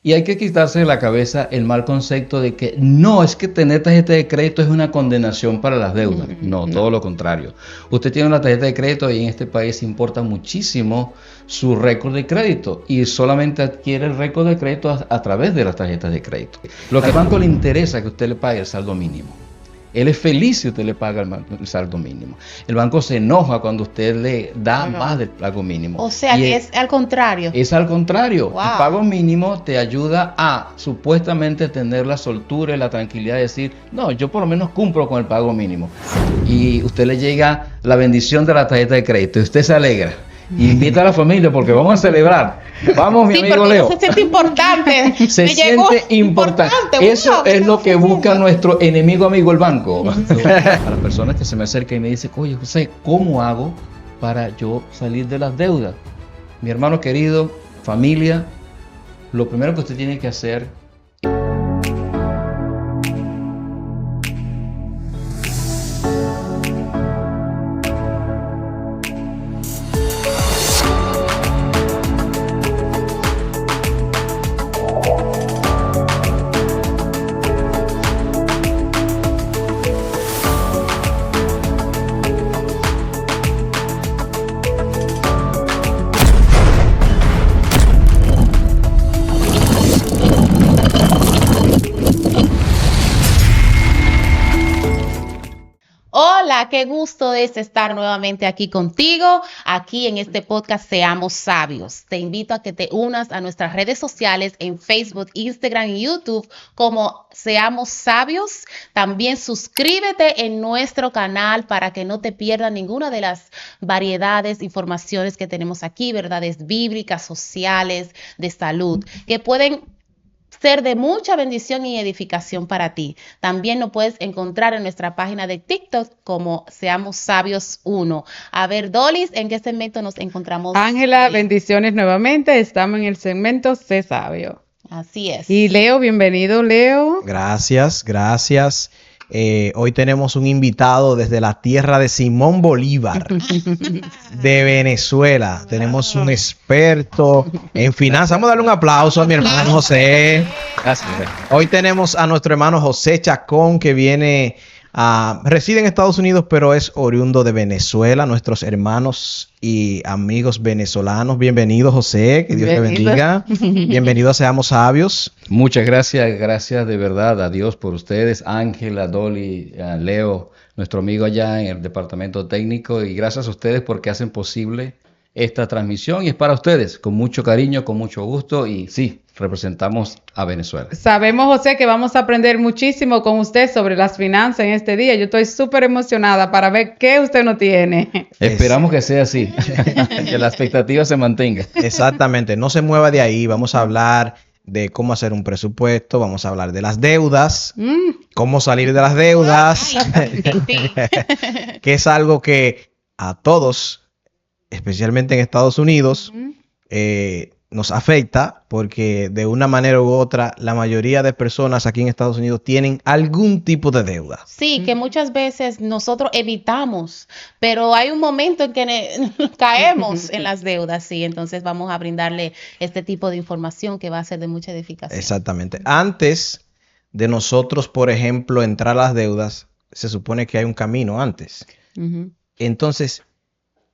Y hay que quitarse de la cabeza el mal concepto de que no, es que tener tarjeta de crédito es una condenación para las deudas. No, todo lo contrario. Usted tiene una tarjeta de crédito y en este país importa muchísimo su récord de crédito y solamente adquiere el récord de crédito a través de las tarjetas de crédito. Lo que al banco le interesa es que usted le pague el saldo mínimo. Él es feliz si usted le paga el saldo mínimo. El banco se enoja cuando usted le da más del pago mínimo. O sea, que es al contrario. Es al contrario. Wow. El pago mínimo te ayuda a supuestamente tener la soltura y la tranquilidad de decir, no, yo por lo menos cumplo con el pago mínimo. Y usted le llega la bendición de la tarjeta de crédito y usted se alegra. Y invita a la familia porque vamos a celebrar. Vamos, mi amigo Leo. Se siente importante. Se siente importante. Eso Wow, es lo que busca nuestro enemigo amigo, el banco. A las personas que se me acercan y me dicen, oye, José, ¿cómo hago para yo salir de las deudas? Mi hermano querido, familia, lo primero que usted tiene que hacer Hola, qué gusto es estar nuevamente aquí contigo, aquí en este podcast Seamos Sabios. Te invito a que te unas a nuestras redes sociales en Facebook, Instagram y YouTube como Seamos Sabios. También suscríbete en nuestro canal para que no te pierdas ninguna de las variedades, informaciones que tenemos aquí, verdades bíblicas, sociales, de salud, que pueden ser de mucha bendición y edificación para ti. También nos puedes encontrar en nuestra página de TikTok como Seamos Sabios 1. A ver, Dolis, ¿en qué segmento nos encontramos? Ángela, bendiciones nuevamente. Estamos en el segmento Sé Sabio. Así es. Y Leo, bienvenido, Leo. Gracias, gracias. Hoy tenemos un invitado desde la tierra de Simón Bolívar, de Venezuela. Tenemos un experto en finanzas. Vamos a darle un aplauso a mi hermano José. Gracias. Hoy tenemos a nuestro hermano José Chacón, que reside en Estados Unidos, pero es oriundo de Venezuela. Nuestros hermanos y amigos venezolanos, bienvenido, José, que Dios te bendiga. Bienvenido a Seamos Sabios. Muchas gracias, gracias de verdad a Dios por ustedes, Ángela, Dolly, Leo, nuestro amigo allá en el departamento técnico, y gracias a ustedes porque hacen posible esta transmisión y es para ustedes, con mucho cariño, con mucho gusto y sí, representamos a Venezuela. Sabemos, José, que vamos a aprender muchísimo con usted sobre las finanzas en este día. Yo estoy súper emocionada para ver qué usted no tiene. Esperamos que sea así, que la expectativa se mantenga. Exactamente, no se mueva de ahí. Vamos a hablar de cómo hacer un presupuesto, vamos a hablar de las deudas, cómo salir de las deudas, que es algo que a todos, especialmente en Estados Unidos, nos afecta porque de una manera u otra la mayoría de personas aquí en Estados Unidos tienen algún tipo de deuda. Sí, que muchas veces nosotros evitamos, pero hay un momento en que caemos en las deudas, sí, entonces vamos a brindarle este tipo de información que va a ser de mucha edificación. Exactamente. Antes de nosotros, por ejemplo, entrar a las deudas, se supone que hay un camino antes. Entonces,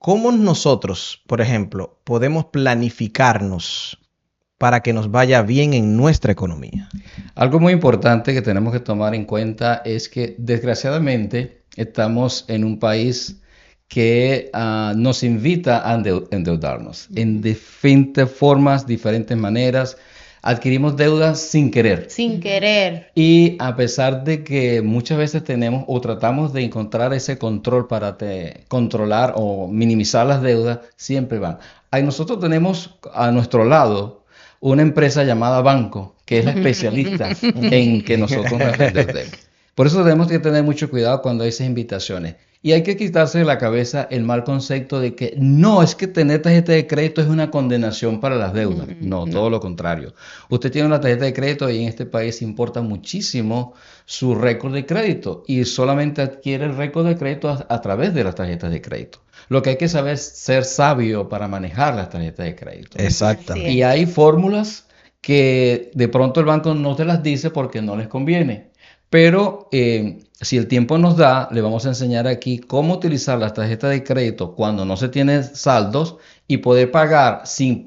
¿cómo nosotros, por ejemplo, podemos planificarnos para que nos vaya bien en nuestra economía? Algo muy importante que tenemos que tomar en cuenta es que desgraciadamente estamos en un país que nos invita a endeudarnos en diferentes formas, diferentes maneras. Adquirimos deudas sin querer. Sin querer. Y a pesar de que muchas veces tenemos o tratamos de encontrar ese control para controlar o minimizar las deudas, siempre van. Nosotros tenemos a nuestro lado una empresa llamada banco, que es la especialista en que nosotros nos endeudemos. Por eso tenemos que tener mucho cuidado cuando hay esas invitaciones. Y hay que quitarse de la cabeza el mal concepto de que no, es que tener tarjeta de crédito es una condenación para las deudas. No, todo lo contrario. Usted tiene una tarjeta de crédito y en este país importa muchísimo su récord de crédito y solamente adquiere el récord de crédito a través de las tarjetas de crédito. Lo que hay que saber es ser sabio para manejar las tarjetas de crédito. Exactamente. Y hay fórmulas que de pronto el banco no te las dice porque no les conviene. Pero si el tiempo nos da, le vamos a enseñar aquí cómo utilizar las tarjetas de crédito cuando no se tienen saldos y poder pagar sin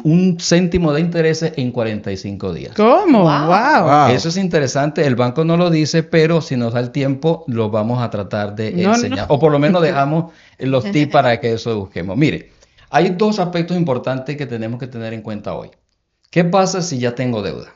un céntimo de intereses en 45 días. ¿Cómo? Wow. Wow. Eso es interesante, el banco no lo dice, pero si nos da el tiempo, lo vamos a tratar de enseñar. O por lo menos dejamos los tips para que eso busquemos. Mire, hay dos aspectos importantes que tenemos que tener en cuenta hoy. ¿Qué pasa si ya tengo deuda?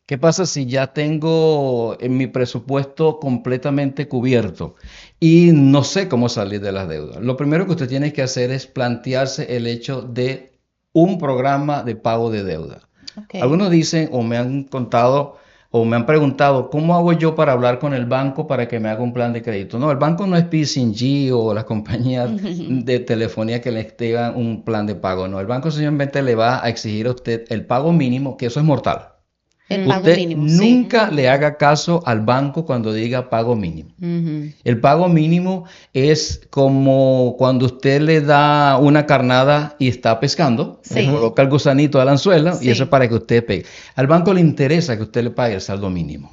¿Qué pasa si ya tengo en mi presupuesto completamente cubierto y no sé cómo salir de las deudas? Lo primero que usted tiene que hacer es plantearse el hecho de un programa de pago de deuda. Okay. Algunos dicen o me han contado o me han preguntado, ¿cómo hago yo para hablar con el banco para que me haga un plan de crédito? No, el banco no es P&G o las compañías de telefonía que les tengan un plan de pago. No, el banco simplemente le va a exigir a usted el pago mínimo, que eso es mortal. El pago Usted mínimo, nunca le haga caso al banco cuando diga pago mínimo. El pago mínimo es como cuando usted le da una carnada y está pescando, Sí. le coloca el gusanito al anzuelo Sí. y eso es para que usted pegue. Al banco le interesa que usted le pague el saldo mínimo.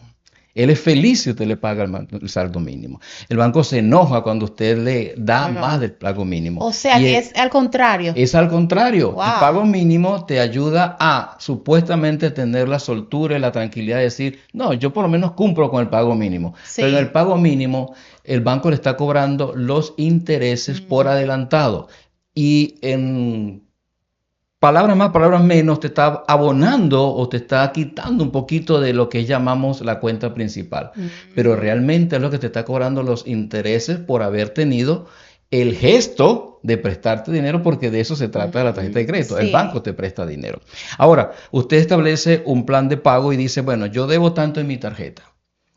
Él es feliz si usted le paga el saldo mínimo. El banco se enoja cuando usted le da más del pago mínimo. O sea, Y que es al contrario. es al contrario. Wow. El pago mínimo te ayuda a supuestamente tener la soltura y la tranquilidad de decir, no, yo por lo menos cumplo con el pago mínimo. Sí. Pero en el pago mínimo, el banco le está cobrando los intereses por adelantado. Y en palabras más, palabras menos, te está abonando o te está quitando un poquito de lo que llamamos la cuenta principal. Pero realmente es lo que te está cobrando los intereses por haber tenido el gesto de prestarte dinero, porque de eso se trata la tarjeta de crédito. Sí. El banco te presta dinero. Ahora, usted establece un plan de pago y dice, bueno, yo debo tanto en mi tarjeta.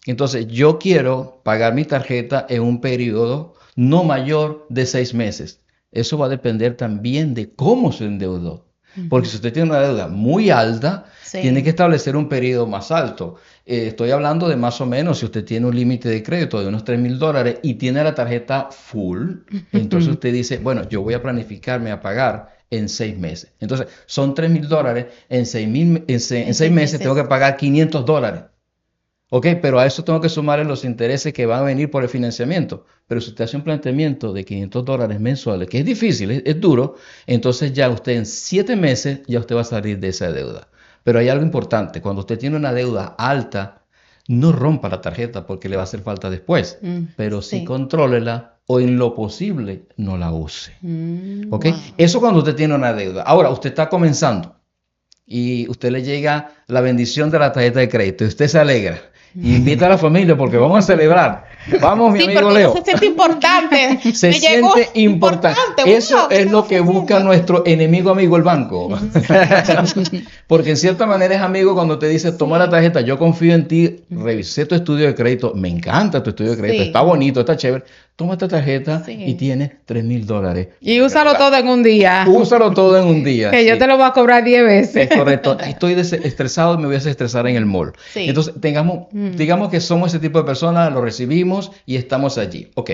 Entonces, yo quiero pagar mi tarjeta en un periodo no mayor de 6 meses. Eso va a depender también de cómo se endeudó. Porque si usted tiene una deuda muy alta, Sí. tiene que establecer un periodo más alto. Estoy hablando de más o menos, si usted tiene un límite de crédito de unos $3,000 y tiene la tarjeta full, entonces usted dice, bueno, yo voy a planificarme a pagar en 6 meses. Entonces, son $3,000, en 6 meses tengo que pagar $500. Ok, pero a eso tengo que sumarle los intereses que van a venir por el financiamiento. Pero si usted hace un planteamiento de $500 mensuales, que es difícil, es duro, entonces ya usted en 7 meses ya usted va a salir de esa deuda. Pero hay algo importante, cuando usted tiene una deuda alta, no rompa la tarjeta porque le va a hacer falta después, pero sí sí. contrólela o en lo posible no la use. ¿Ok? Wow. Eso cuando usted tiene una deuda. Ahora, usted está comenzando y usted le llega la bendición de la tarjeta de crédito y usted se alegra. Y invita a la familia porque vamos a celebrar. Vamos, mi Sí, amigo porque Leo. se siente importante. Se Me llegó siente importante. Eso wow, es lo que busca nuestro enemigo amigo, el banco. Porque en cierta manera es amigo cuando te dice, toma la tarjeta, yo confío en ti, revisé tu estudio de crédito, me encanta tu estudio de crédito, Sí. está bonito, está chévere. Toma esta tarjeta Sí. y tienes $3,000. Y úsalo todo en un día. Úsalo todo en un día. Que yo sí. te lo voy a cobrar 10 veces. Es correcto. Estoy estresado, me voy a desestresar en el mall. Sí. Entonces, digamos que somos ese tipo de personas, lo recibimos y estamos allí. Ok.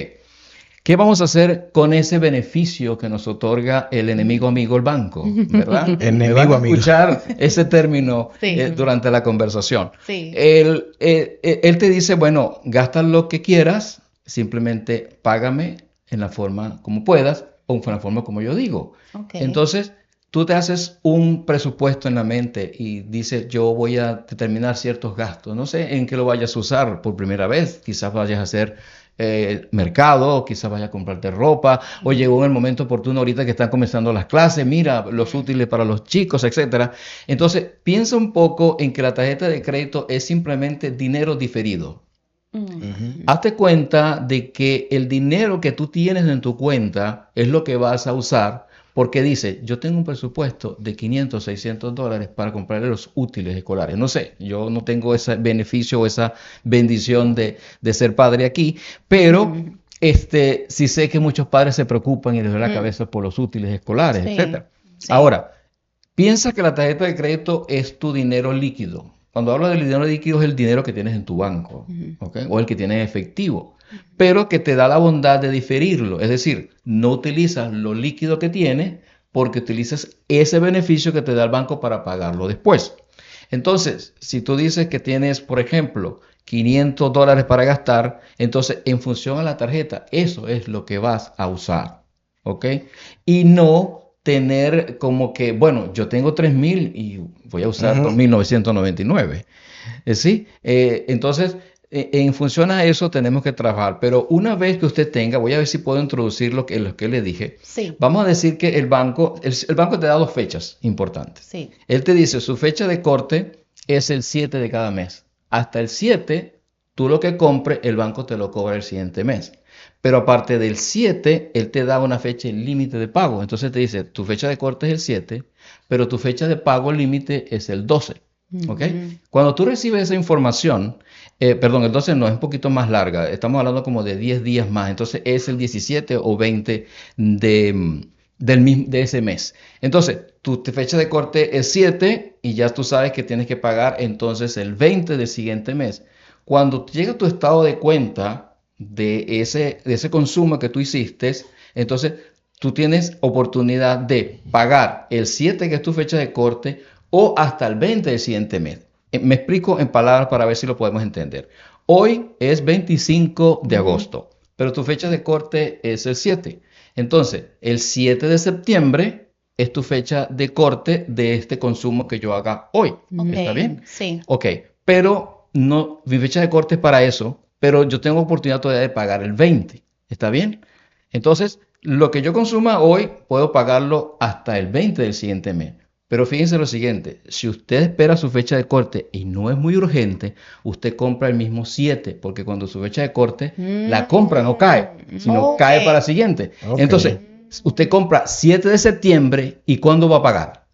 ¿Qué vamos a hacer con ese beneficio que nos otorga el enemigo amigo, el banco? ¿Verdad? Enemigo Van a amigo. escuchar ese término Sí. durante la conversación. Sí. Él te dice, bueno, gasta lo que quieras, simplemente págame en la forma como puedas o en la forma como yo digo. Ok. Entonces, tú te haces un presupuesto en la mente y dices, yo voy a determinar ciertos gastos. No sé en qué lo vayas a usar por primera vez. Quizás vayas a hacer mercado, o quizás vayas a comprarte ropa, o llegó en el momento oportuno ahorita que están comenzando las clases, mira, los útiles para los chicos, etcétera. Entonces, piensa un poco en que la tarjeta de crédito es simplemente dinero diferido. Hazte cuenta de que el dinero que tú tienes en tu cuenta es lo que vas a usar, porque dice, yo tengo un presupuesto de $500, $600 para comprarle los útiles escolares. No sé, yo no tengo ese beneficio o esa bendición de ser padre aquí, pero sí sé que muchos padres se preocupan y les duele la cabeza por los útiles escolares, Sí, etcétera. sí. Ahora, piensa que la tarjeta de crédito es tu dinero líquido. Cuando hablo del dinero líquido es el dinero que tienes en tu banco, ¿ok? O el que tienes en efectivo, pero que te da la bondad de diferirlo. Es decir, no utilizas lo líquido que tienes porque utilizas ese beneficio que te da el banco para pagarlo después. Entonces, si tú dices que tienes, por ejemplo, $500 para gastar, entonces en función a la tarjeta, eso es lo que vas a usar, ¿ok? Y no tener como que, bueno, yo tengo 3,000 y voy a usar 2,999. ¿Sí? Entonces, en función a eso tenemos que trabajar. Pero una vez que usted tenga, voy a ver si puedo introducir lo que le dije. Sí. Vamos a decir que el banco te da 2 fechas importantes. Sí. Él te dice, su fecha de corte es el 7 de cada mes. Hasta el 7, tú lo que compres, el banco te lo cobra el siguiente mes. Pero aparte del 7, él te da una fecha límite de pago. Entonces te dice, tu fecha de corte es el 7, pero tu fecha de pago límite es el 12. ¿Ok? Cuando tú recibes esa información, perdón, el 12 no, es un poquito más larga. Estamos hablando como de 10 días más. Entonces es el 17 o 20 de ese mes. Entonces, tu fecha de corte es 7 y ya tú sabes que tienes que pagar entonces el 20 del siguiente mes. Cuando llega tu estado de cuenta de ese consumo que tú hiciste, entonces tú tienes oportunidad de pagar el 7, que es tu fecha de corte, o hasta el 20 del siguiente mes. Me explico en palabras para ver si lo podemos entender. Hoy es 25 de agosto, pero tu fecha de corte es el 7. Entonces, el 7 de septiembre es tu fecha de corte de este consumo que yo haga hoy. Ok, ¿Está bien? sí. Ok, pero no, mi fecha de corte es para eso, pero yo tengo oportunidad todavía de pagar el 20. ¿Está bien? Entonces, lo que yo consuma hoy, puedo pagarlo hasta el 20 del siguiente mes. Pero fíjense lo siguiente, si usted espera su fecha de corte y no es muy urgente, usted compra el mismo 7, porque cuando su fecha de corte, la compra no cae, sino Ok. cae para la siguiente. Ok. Entonces, usted compra 7 de septiembre y ¿cuándo va a pagar?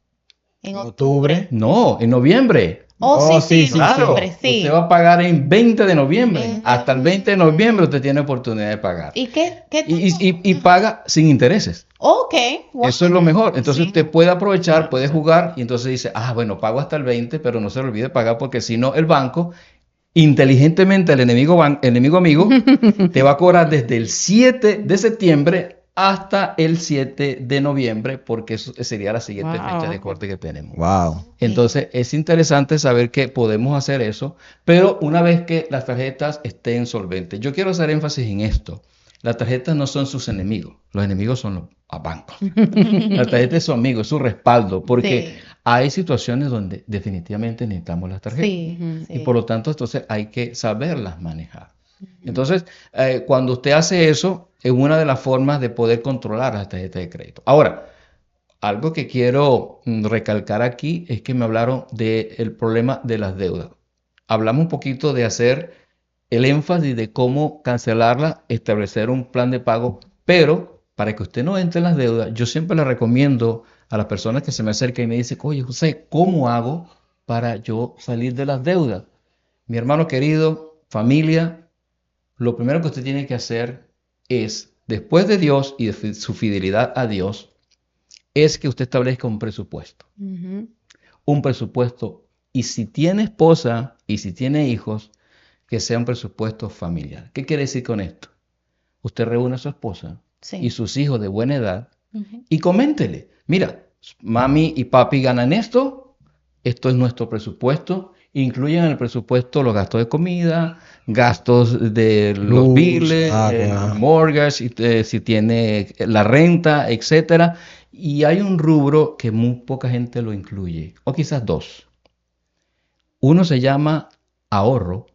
En Octubre. No, en noviembre. Oh, sí, sí, Claro, noviembre, sí. usted va a pagar en 20 de noviembre. Ujú. Hasta el 20 de noviembre usted tiene oportunidad de pagar. ¿Y qué? Y paga sin intereses. Ok. Wow. Eso es lo mejor. Entonces Sí. usted puede aprovechar, puede jugar y entonces dice, bueno, pago hasta el 20, pero no se le olvide pagar porque si no el banco, inteligentemente el enemigo amigo, te va a cobrar desde el 7 de septiembre hasta el 7 de noviembre porque eso sería la siguiente Wow. fecha de corte que tenemos. Wow. Entonces es interesante saber que podemos hacer eso, pero una vez que las tarjetas estén solventes. Yo quiero hacer énfasis en esto. Las tarjetas no son sus enemigos, los enemigos son los bancos. La tarjeta es su amigo, es su respaldo, porque Sí. hay situaciones donde definitivamente necesitamos las tarjetas. Sí, Y sí. por lo tanto, entonces hay que saberlas manejar. Entonces, cuando usted hace eso, es una de las formas de poder controlar las tarjetas de crédito. Ahora, algo que quiero recalcar aquí es que me hablaron del problema de las deudas. Hablamos un poquito de hacer el énfasis de cómo cancelarla, establecer un plan de pago, pero para que usted no entre en las deudas, yo siempre le recomiendo a las personas que se me acercan y me dicen, oye, José, ¿cómo hago para yo salir de las deudas? Mi hermano querido, familia, lo primero que usted tiene que hacer es, después de Dios y de su fidelidad a Dios, es que usted establezca un presupuesto. Ujú. Un presupuesto, y si tiene esposa y si tiene hijos, que sea un presupuesto familiar. ¿Qué quiere decir con esto? Usted reúne a su esposa Sí. y sus hijos de buena edad Ujú. y coméntele, mira, mami y papi ganan esto es nuestro presupuesto, incluyen en el presupuesto los gastos de comida, gastos de los Luz, biles, agua. mortgage, si tiene la renta, etcétera. Y hay un rubro que muy poca gente lo incluye, o quizás dos. Uno se llama ahorro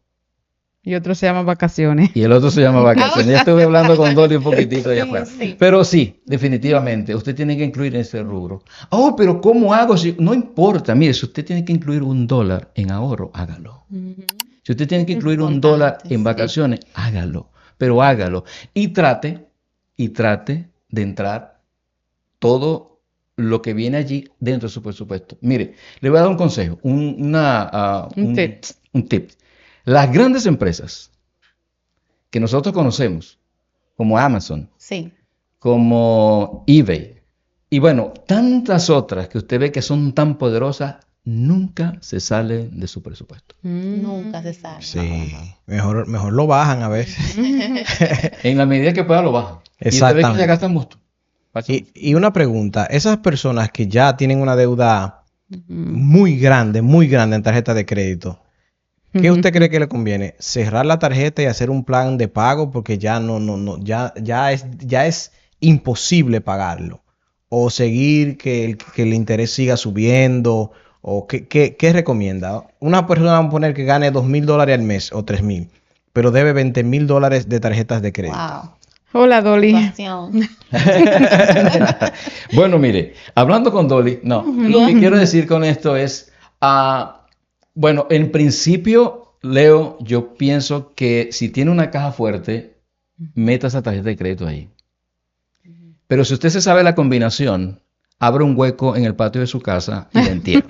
Y otro se llama vacaciones. y el otro se llama vacaciones. Ya estuve hablando con Dolly un poquitito allá Sí, afuera. sí. Pero sí, definitivamente, usted tiene que incluir ese rubro. Oh, pero ¿cómo hago? No importa, mire, si usted tiene que incluir $1 en ahorro, hágalo. Ujú. Si usted tiene que Es incluir $1 importante, en sí. vacaciones, hágalo. Pero hágalo. Y trate de entrar todo lo que viene allí dentro de su presupuesto. Mire, le voy a dar un consejo, Un tip. un tip. Las grandes empresas que nosotros conocemos, como Amazon, Sí. como eBay, y bueno, tantas otras que usted ve que son tan poderosas, nunca se salen de su presupuesto. Nunca se sabe. Sí. Mejor lo bajan a veces. En la medida que pueda lo bajan. Y usted ve que Exactamente. ya gastan mucho. Y una pregunta, esas personas que ya tienen una deuda muy grande en tarjeta de crédito, ¿qué usted cree que le conviene? ¿Cerrar la tarjeta y hacer un plan de pago porque ya es imposible pagarlo? ¿O seguir que el interés siga subiendo? ¿O qué recomienda? Una persona, vamos a poner que gane $2,000 al mes o 3,000, pero debe $20,000 de tarjetas de crédito. Wow. Hola, Dolly. Situación. Bueno, mire, hablando con Dolly, no, lo que quiero decir con esto es, bueno, en principio, Leo, yo pienso que si tiene una caja fuerte, meta esa tarjeta de crédito ahí. Pero si usted se sabe la combinación, abre un hueco en el patio de su casa y la entierra.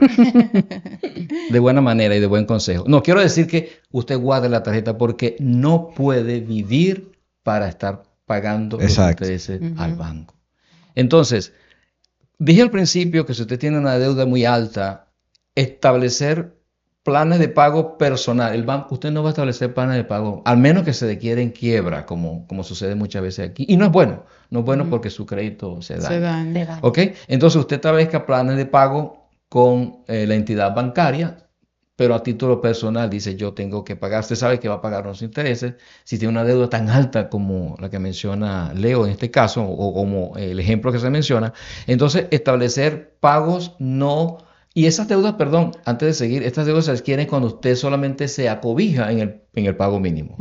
De buena manera y de buen consejo. No, quiero decir que usted guarde la tarjeta porque no puede vivir para estar pagando los intereses al banco. Entonces, dije al principio que si usted tiene una deuda muy alta, establecer planes de pago personal. El banco, usted no va a establecer planes de pago, al menos que se declare en quiebra, como sucede muchas veces aquí. Y no es bueno. No es bueno porque su crédito se daña. ¿Ok? Entonces usted establezca planes de pago con la entidad bancaria, pero a título personal dice yo tengo que pagar. Usted sabe que va a pagar los intereses. Si tiene una deuda tan alta como la que menciona Leo en este caso, o como el ejemplo que se menciona, entonces establecer pagos no... Y esas deudas, perdón, antes de seguir, estas deudas se adquieren cuando usted solamente se acobija en el pago mínimo.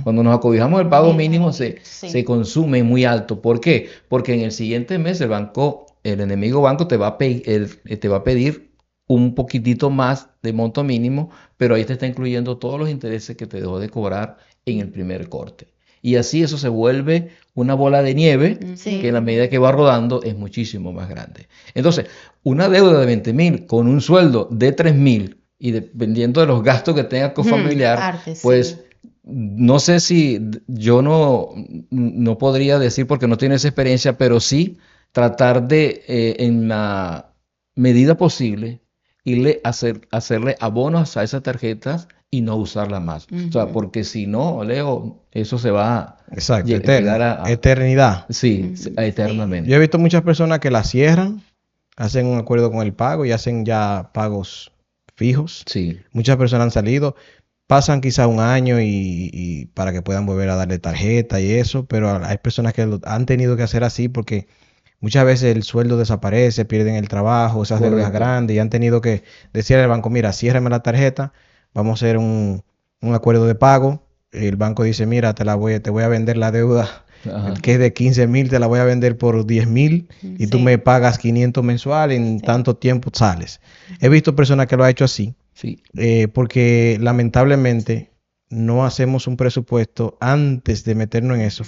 Cuando nos acobijamos el pago mínimo se consume muy alto. ¿Por qué? Porque en el siguiente mes el enemigo banco te va a pedir un poquitito más de monto mínimo, pero ahí te está incluyendo todos los intereses que te dejó de cobrar en el primer corte. Y así eso se vuelve una bola de nieve que en la medida que va rodando es muchísimo más grande. Entonces, una deuda de 20,000 con un sueldo de 3,000 y dependiendo de los gastos que tenga con familiar, pues no sé si yo no podría decir porque no tiene esa experiencia, pero sí tratar de, en la medida posible, hacerle abonos a esas tarjetas y no usarla más. O sea, porque si no, Leo, eso se va a llegar a eternidad. Sí, eternamente. Yo he visto muchas personas que la cierran, hacen un acuerdo con el pago y hacen ya pagos fijos. Sí. Muchas personas han salido, pasan quizá un año y para que puedan volver a darle tarjeta y eso, pero hay personas que lo han tenido que hacer así porque muchas veces el sueldo desaparece, pierden el trabajo, esas deudas grandes y han tenido que decirle al banco, mira, ciérrame la tarjeta, vamos a hacer un acuerdo de pago. El banco dice, mira, te voy a vender la deuda que es de 15,000, te la voy a vender por 10,000 y tú me pagas 500 mensual, en tanto tiempo sales. He visto personas que lo han hecho así, porque lamentablemente no hacemos un presupuesto antes de meternos en eso.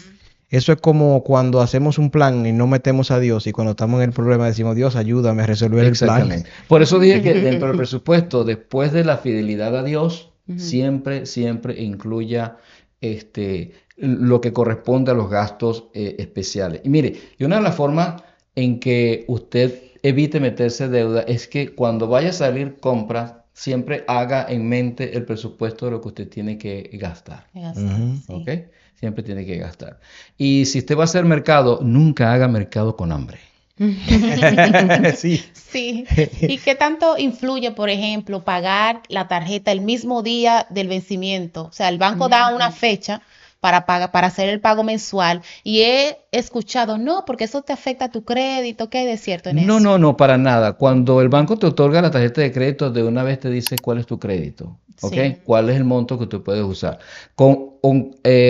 Eso es como cuando hacemos un plan y no metemos a Dios y cuando estamos en el problema decimos, Dios, ayúdame a resolver el plan. Por eso dije que dentro del presupuesto, después de la fidelidad a Dios, siempre incluya lo que corresponde a los gastos especiales. Y mire, y una de las formas en que usted evite meterse deuda es que cuando vaya a salir compras, siempre haga en mente el presupuesto de lo que usted tiene que gastar. ¿Ok? Siempre tiene que gastar. Y si usted va a hacer mercado, nunca haga mercado con hambre. Sí. ¿Y qué tanto influye, por ejemplo, pagar la tarjeta el mismo día del vencimiento? O sea, el banco da una fecha para hacer el pago mensual y he escuchado, no, porque eso te afecta a tu crédito. ¿Qué hay de cierto en eso? No, para nada. Cuando el banco te otorga la tarjeta de crédito, de una vez te dice cuál es tu crédito, ¿ok? ¿Cuál es el monto que tú puedes usar?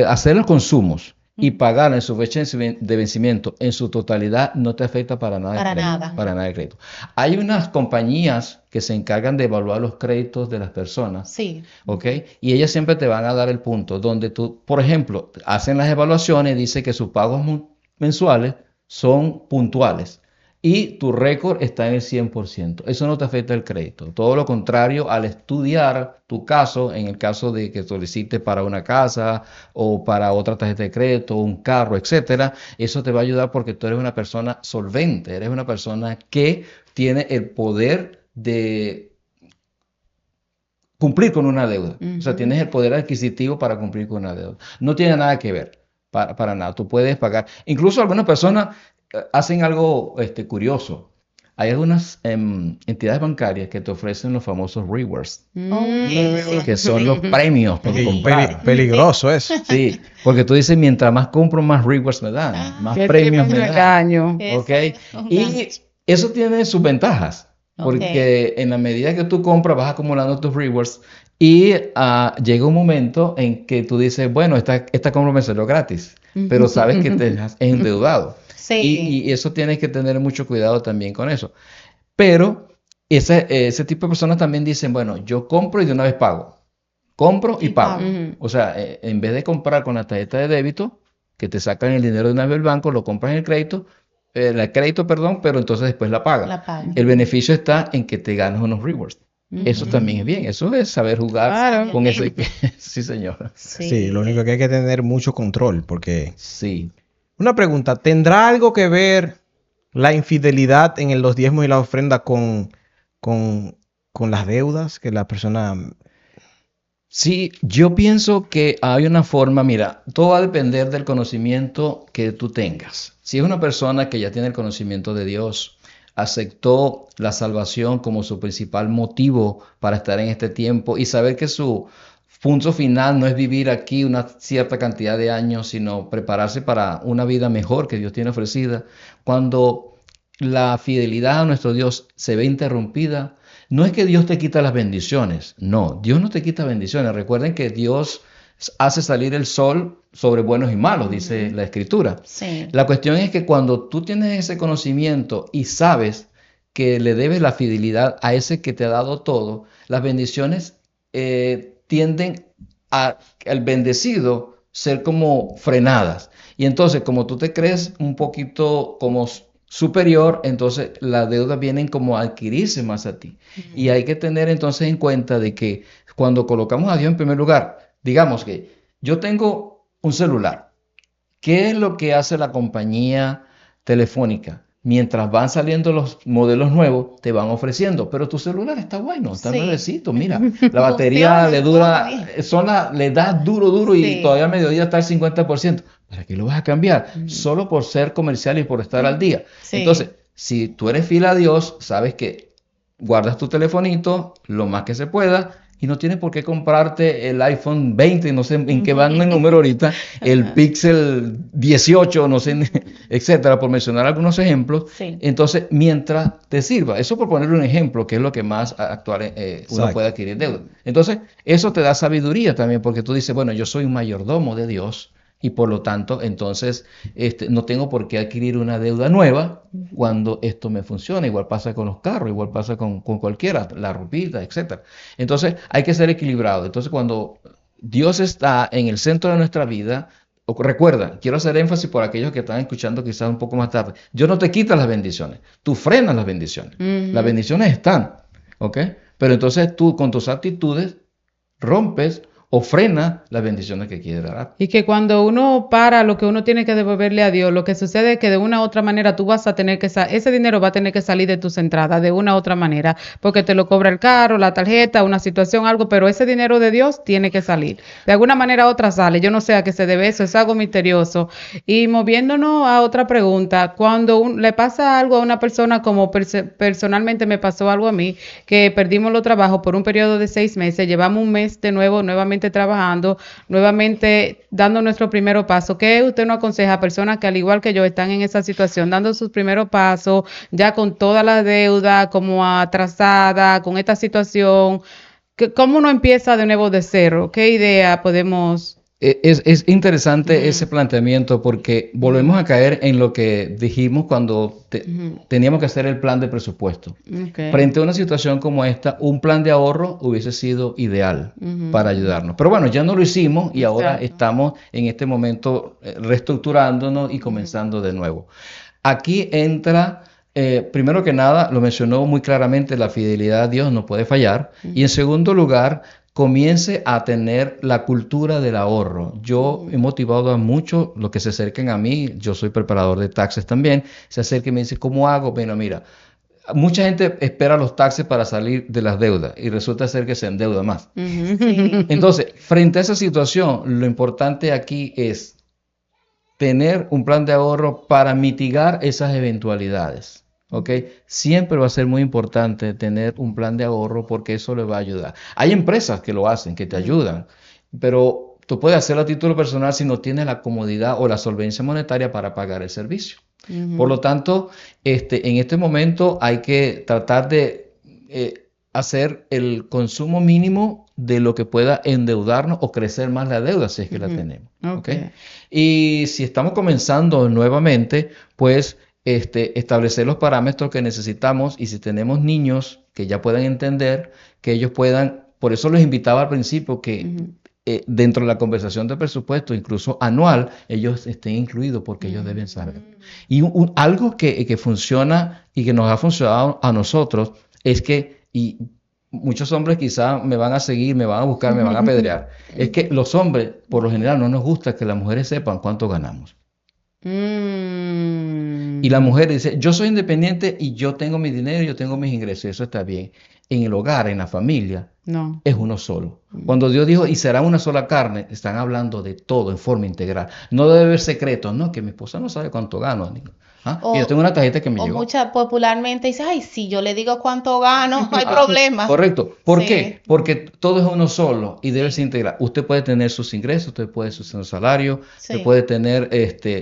Hacer los consumos y pagar en su fecha de vencimiento en su totalidad no te afecta para nada. Para nada el crédito. Hay unas compañías que se encargan de evaluar los créditos de las personas. ¿Ok? Y ellas siempre te van a dar el punto donde tú, por ejemplo, hacen las evaluaciones y dice que sus pagos mensuales son puntuales y tu récord está en el 100%. Eso no te afecta el crédito. Todo lo contrario, al estudiar tu caso, en el caso de que solicites para una casa o para otra tarjeta de crédito, un carro, etcétera, eso te va a ayudar porque tú eres una persona solvente, eres una persona que tiene el poder de cumplir con una deuda. O sea, tienes el poder adquisitivo para cumplir con una deuda. No tiene nada que ver, para nada. Tú puedes pagar. Incluso algunas personas hacen algo curioso. hay algunas entidades bancarias que te ofrecen los famosos rewards, Ok. que son los premios por comprar. Peligroso eso. Sí, porque tú dices, mientras más compro, más rewards me dan, más Que premios siempre me es un dan. engaño. ¿Ok? Ese es un Y gancho. eso tiene sus ventajas, porque en la medida que tú compras vas acumulando tus rewards y llega un momento en que tú dices, bueno, esta compra me salió gratis, pero sabes que te has endeudado. Sí. Y eso tienes que tener mucho cuidado también con eso. Pero ese tipo de personas también dicen, bueno, yo compro y de una vez pago. Compro y Y pago. pago. Ujú. O sea, en vez de comprar con la tarjeta de débito, que te sacan el dinero de una vez del banco, lo compras en el crédito, perdón, pero entonces después la pagas. La paga. El beneficio está en que te ganas unos rewards. Eso también es bien. Eso es saber jugar Claro. con ese. Sí, señor. Sí, lo único que hay que tener mucho control, porque... Sí. Una pregunta, ¿tendrá algo que ver la infidelidad en los diezmos y la ofrenda con, con las deudas que la persona... Sí, yo pienso que hay una forma, mira, todo va a depender del conocimiento que tú tengas. Si es una persona que ya tiene el conocimiento de Dios, aceptó la salvación como su principal motivo para estar en este tiempo y saber que su punto final no es vivir aquí una cierta cantidad de años, sino prepararse para una vida mejor que Dios tiene ofrecida. Cuando la fidelidad a nuestro Dios se ve interrumpida, no es que Dios te quita las bendiciones, no, Dios no te quita bendiciones. Recuerden que Dios hace salir el sol sobre buenos y malos, dice la Escritura. Sí. La cuestión es que cuando tú tienes ese conocimiento y sabes que le debes la fidelidad a ese que te ha dado todo, las bendiciones tienden al bendecido ser como frenadas. Y entonces, como tú te crees un poquito como superior, entonces las deudas vienen como a adquirirse más a ti. Y hay que tener entonces en cuenta de que cuando colocamos a Dios en primer lugar, digamos que yo tengo un celular. ¿Qué es lo que hace la compañía telefónica? Mientras van saliendo los modelos nuevos, te van ofreciendo, pero tu celular está bueno, está Sí. nuevecito, mira, la batería Funciona le todo dura, bien. le da duro y Sí. todavía a mediodía está al 50%. ¿Para qué lo vas a cambiar? Solo por ser comercial y por estar al día. Sí. Entonces, si tú eres fiel a Dios, sabes que guardas tu telefonito lo más que se pueda y no tienes por qué comprarte el iPhone 20, no sé en qué van el número ahorita, el Pixel 18, no sé, etcétera, por mencionar algunos ejemplos. Sí. Entonces, mientras te sirva, eso por ponerle un ejemplo, que es lo que más actual uno Exacto. puede adquirir deuda. Entonces, eso te da sabiduría también, porque tú dices, bueno, yo soy un mayordomo de Dios. Y por lo tanto, entonces, no tengo por qué adquirir una deuda nueva cuando esto me funciona. Igual pasa con los carros, igual pasa con cualquiera, la ropita, etc. Entonces, hay que ser equilibrado. Entonces, cuando Dios está en el centro de nuestra vida, recuerda, quiero hacer énfasis por aquellos que están escuchando quizás un poco más tarde. Dios no te quita las bendiciones, tú frenas las bendiciones. Las bendiciones están, ¿ok? Pero entonces tú con tus actitudes rompes o frena las bendiciones que quiere dar. Y que cuando uno para lo que uno tiene que devolverle a Dios, lo que sucede es que de una u otra manera tú vas a tener que ese dinero va a tener que salir de tus entradas de una u otra manera, porque te lo cobra el carro, la tarjeta, una situación, algo, pero ese dinero de Dios tiene que salir. De alguna manera u otra sale. Yo no sé a qué se debe eso, es algo misterioso. Y moviéndonos a otra pregunta, cuando le pasa algo a una persona, como personalmente me pasó algo a mí, que perdimos los trabajos por un periodo de 6 meses, llevamos un mes de nuevo, nuevamente trabajando, nuevamente dando nuestro primer paso. ¿Qué usted nos aconseja a personas que al igual que yo están en esa situación, dando sus primeros pasos, ya con toda la deuda como atrasada, con esta situación? ¿Cómo uno empieza de nuevo de cero? ¿Qué idea podemos...? Es interesante ese planteamiento porque volvemos a caer en lo que dijimos cuando teníamos que hacer el plan de presupuesto. Okay. Frente a una situación como esta, un plan de ahorro hubiese sido ideal para ayudarnos. Pero bueno, ya no lo hicimos y ahora estamos en este momento reestructurándonos y comenzando de nuevo. Aquí entra... primero que nada, lo mencionó muy claramente, la fidelidad a Dios no puede fallar. Y en segundo lugar, comience a tener la cultura del ahorro. Yo he motivado a muchos, los que se acerquen a mí, yo soy preparador de taxes también, se acerquen y me dicen, ¿cómo hago? Bueno, mira, mucha gente espera los taxes para salir de las deudas y resulta ser que se endeuda más. Sí. Entonces, frente a esa situación, lo importante aquí es tener un plan de ahorro para mitigar esas eventualidades. ¿ok? Siempre va a ser muy importante tener un plan de ahorro porque eso le va a ayudar. Hay empresas que lo hacen, que te ayudan, pero tú puedes hacerlo a título personal si no tienes la comodidad o la solvencia monetaria para pagar el servicio. Por lo tanto, en este momento hay que tratar de hacer el consumo mínimo de lo que pueda endeudarnos o crecer más la deuda si es que la tenemos. ¿Ok? Y si estamos comenzando nuevamente, pues establecer los parámetros que necesitamos y si tenemos niños que ya puedan entender, que ellos puedan, por eso los invitaba al principio que dentro de la conversación de presupuesto, incluso anual, ellos estén incluidos porque ellos deben saber. Y algo que funciona y que nos ha funcionado a nosotros es que, y muchos hombres quizás me van a seguir, me van a buscar, me van a apedrear, es que los hombres, por lo general, no nos gusta que las mujeres sepan cuánto ganamos. Y la mujer dice, yo soy independiente y yo tengo mi dinero, yo tengo mis ingresos, eso está bien. En el hogar, en la familia, No. es uno solo. Cuando Dios dijo, y será una sola carne, están hablando de todo en forma integral. No debe haber secretos, no, que mi esposa no sabe cuánto gano. Y yo tengo una tarjeta que me O llegó. muchas popularmente dice, ay, si yo le digo cuánto gano, no hay problema. Correcto. ¿Por Sí. qué? Porque todo es uno solo y debe ser integral. Usted puede tener sus ingresos, usted puede tener su salario, Sí. usted puede tener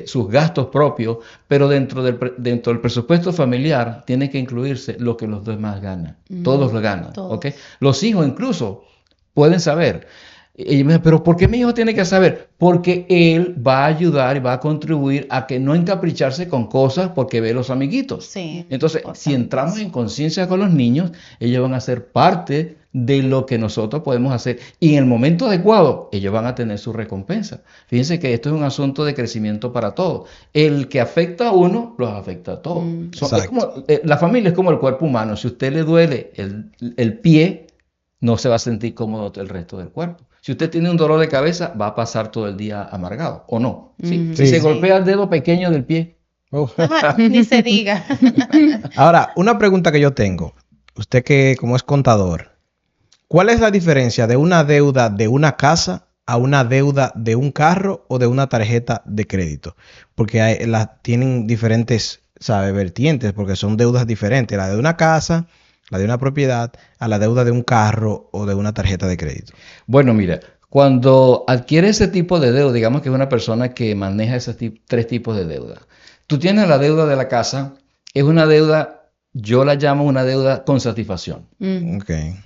sus gastos propios, pero dentro del presupuesto familiar tiene que incluirse lo que los demás ganan. Todos lo ganan. todos. ¿Ok? Los hijos incluso pueden saber. Y me dice, pero ¿por qué mi hijo tiene que saber? Porque él va a ayudar y va a contribuir a que no encapricharse con cosas porque ve los amiguitos. Sí. Entonces, si entramos en conciencia con los niños, ellos van a ser parte de lo que nosotros podemos hacer. Y en el momento adecuado, ellos van a tener su recompensa. Fíjense que esto es un asunto de crecimiento para todos. El que afecta a uno, los afecta a todos. La familia es como el cuerpo humano. Si a usted le duele el pie, no se va a sentir cómodo el resto del cuerpo. Si usted tiene un dolor de cabeza, va a pasar todo el día amargado, ¿o no? ¿Sí? Si se golpea el dedo pequeño del pie. Ajá, ni se diga. Ahora, una pregunta que yo tengo. Usted que como es contador, ¿cuál es la diferencia de una deuda de una casa a una deuda de un carro o de una tarjeta de crédito? Porque tienen diferentes, vertientes, porque son deudas diferentes. La de una casa, la de una propiedad, a la deuda de un carro o de una tarjeta de crédito. Bueno, mira, cuando adquiere ese tipo de deuda, digamos que es una persona que maneja esos tres tipos de deuda. Tú tienes la deuda de la casa, es una deuda, yo la llamo una deuda con satisfacción. Okay.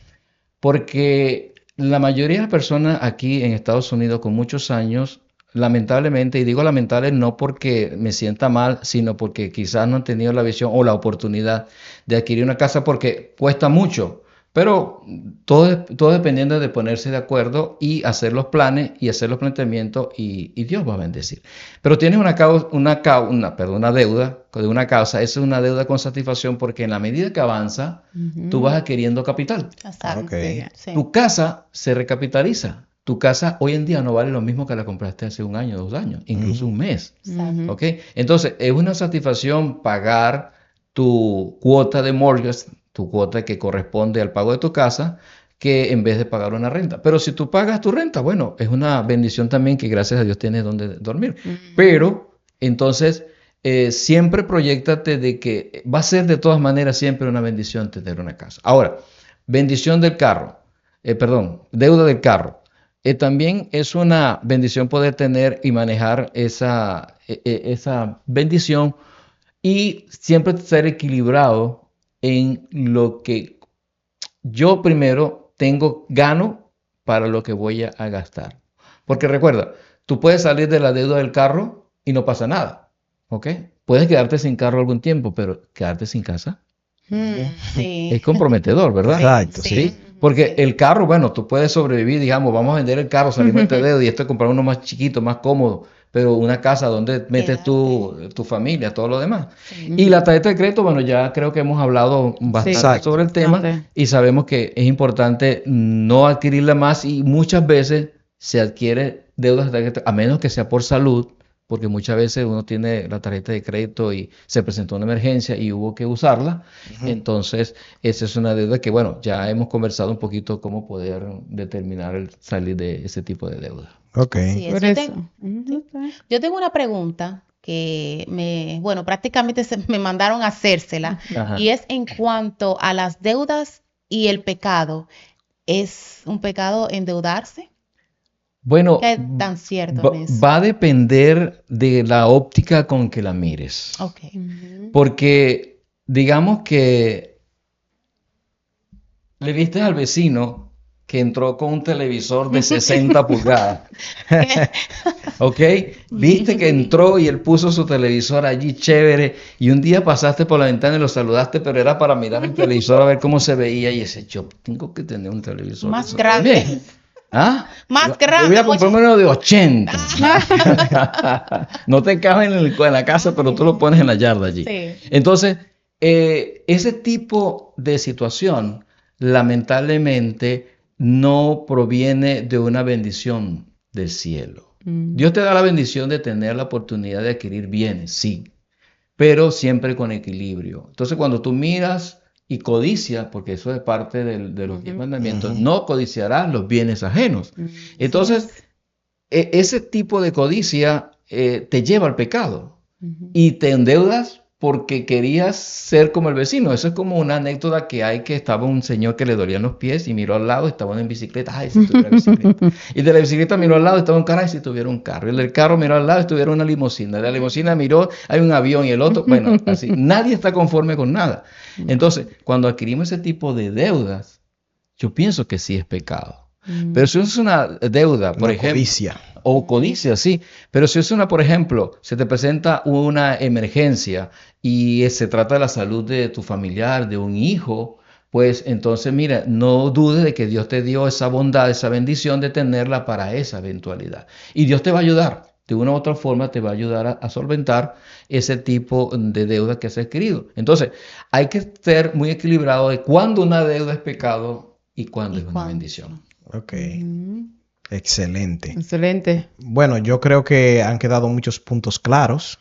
Porque la mayoría de las personas aquí en Estados Unidos con muchos años, lamentablemente, y digo lamentable no porque me sienta mal, sino porque quizás no han tenido la visión o la oportunidad de adquirir una casa porque cuesta mucho. Pero todo dependiendo de ponerse de acuerdo y hacer los planes y hacer los planteamientos y Dios va a bendecir. Pero tienes una deuda de una casa, esa es una deuda con satisfacción porque en la medida que avanza, tú vas adquiriendo capital. Exacto. Okay. Sí. Tu casa se recapitaliza. Tu casa hoy en día no vale lo mismo que la compraste hace 1 año, 2 años, incluso un mes. Exacto. ¿Ok? Entonces, es una satisfacción pagar tu cuota de mortgage, tu cuota que corresponde al pago de tu casa, que en vez de pagar una renta. Pero si tú pagas tu renta, bueno, es una bendición también que gracias a Dios tienes donde dormir. Pero, entonces, siempre proyéctate de que va a ser de todas maneras siempre una bendición tener una casa. Ahora, bendición del carro, deuda del carro. También es una bendición poder tener y manejar esa bendición y siempre ser equilibrado en lo que yo primero gano para lo que voy a gastar. Porque recuerda, tú puedes salir de la deuda del carro y no pasa nada, ¿ok? Puedes quedarte sin carro algún tiempo, pero quedarte sin casa Sí. es comprometedor, ¿verdad? Exacto, ¿Sí? Porque el carro, bueno, tú puedes sobrevivir, digamos, vamos a vender el carro, salimos de dedo y esto es comprar uno más chiquito, más cómodo, pero una casa donde metes tu familia, todo lo demás. Y la tarjeta de crédito, bueno, ya creo que hemos hablado bastante sobre el tema y sabemos que es importante no adquirirla más y muchas veces se adquiere deudas de tarjeta, a menos que sea por salud, porque muchas veces uno tiene la tarjeta de crédito y se presentó una emergencia y hubo que usarla. Entonces, esa es una deuda que, bueno, ya hemos conversado un poquito cómo poder determinar el salir de ese tipo de deuda. Ok. Así es. Por Yo eso. tengo una pregunta que prácticamente me mandaron a hacérsela. Ajá. Y es en cuanto a las deudas y el pecado. ¿Es un pecado endeudarse? Bueno, ¿Qué tan cierto en eso? va a depender de la óptica con que la mires. Ok. Porque digamos que le viste al vecino que entró con un televisor de 60 pulgadas. ¿Ok? Viste que entró y él puso su televisor allí chévere y un día pasaste por la ventana y lo saludaste, pero era para mirar el televisor a ver cómo se veía y ese, yo tengo que tener un televisor Más eso grande. también. ¿Ah? Más Yo grande. voy a comprarme uno de 80. No te cabe en la casa, pero tú lo pones en la yarda allí. Sí. Entonces, ese tipo de situación, lamentablemente, no proviene de una bendición del cielo. Dios te da la bendición de tener la oportunidad de adquirir bienes, sí, pero siempre con equilibrio. Entonces, cuando tú miras y codicias, porque eso es parte de los 10 mandamientos, no codiciarás los bienes ajenos. Entonces, ese tipo de codicia te lleva al pecado y te endeudas porque querías ser como el vecino. Eso es como una anécdota que hay, que estaba un señor que le dolían los pies y miró al lado, estaba uno en bicicleta, ay, si tuviera bicicleta. Y de la bicicleta miró al lado, estaba un carro, ay, si tuviera un carro. Y el del carro miró al lado, estuviera una limusina. De la limusina miró, hay un avión, y el otro, bueno, así. Nadie está conforme con nada. Entonces, cuando adquirimos ese tipo de deudas, yo pienso que sí es pecado. Pero si es una deuda, por ejemplo, Codicia. o codicia, sí. Pero si es una, por ejemplo, se te presenta una emergencia y se trata de la salud de tu familiar, de un hijo, pues entonces, mira, no dudes de que Dios te dio esa bondad, esa bendición de tenerla para esa eventualidad. Y Dios te va a ayudar. De una u otra forma te va a ayudar a solventar ese tipo de deuda que has adquirido. Entonces, hay que ser muy equilibrado de cuándo una deuda es pecado y cuándo es una bendición. Ok. Excelente. Excelente. Bueno, yo creo que han quedado muchos puntos claros.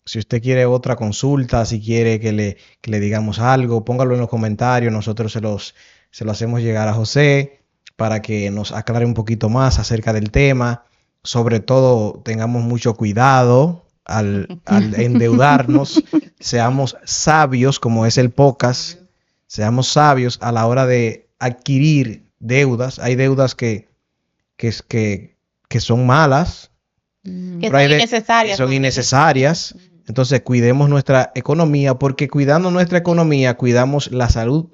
Si usted quiere otra consulta, si quiere que le digamos algo, póngalo en los comentarios. Nosotros se lo hacemos llegar a José para que nos aclare un poquito más acerca del tema. Sobre todo, tengamos mucho cuidado al endeudarnos. Seamos sabios, como es el podcast. Seamos sabios a la hora de adquirir deudas. Hay deudas que son malas, Que pero son hay innecesarias. son innecesarias. Entonces, cuidemos nuestra economía, porque cuidando nuestra economía, cuidamos la salud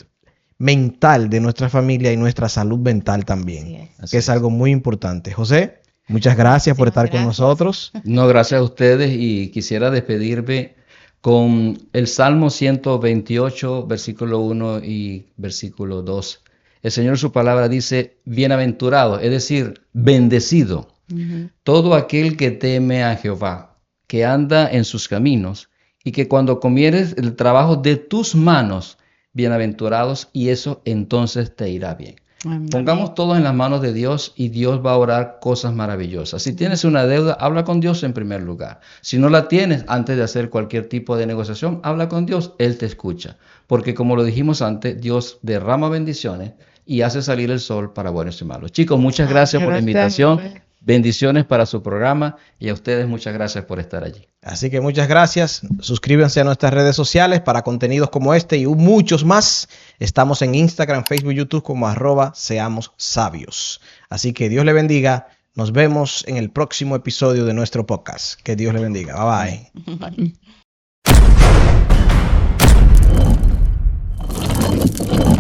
mental de nuestra familia y nuestra salud mental también, Así que es algo muy importante. José, muchas gracias por estar con nosotros. No, gracias a ustedes, y quisiera despedirme con el Salmo 128, versículo 1 y versículo 2. El Señor, su palabra dice, bienaventurado, es decir, bendecido, todo aquel que teme a Jehová, que anda en sus caminos, y que cuando comieres el trabajo de tus manos, bienaventurados, y eso entonces te irá bien. Amén. Pongamos todo en las manos de Dios y Dios va a orar cosas maravillosas. Si tienes una deuda, habla con Dios en primer lugar. Si no la tienes, antes de hacer cualquier tipo de negociación, habla con Dios, Él te escucha. Porque como lo dijimos antes, Dios derrama bendiciones y hace salir el sol para buenos y malos. Chicos, muchas gracias por la invitación. Bendiciones para su programa y a ustedes muchas gracias por estar allí. Así que muchas gracias. Suscríbanse a nuestras redes sociales para contenidos como este y muchos más. Estamos en Instagram, Facebook, YouTube como @seamossabios. Así que Dios le bendiga. Nos vemos en el próximo episodio de nuestro podcast. Que Dios le bendiga. Bye bye. Bye.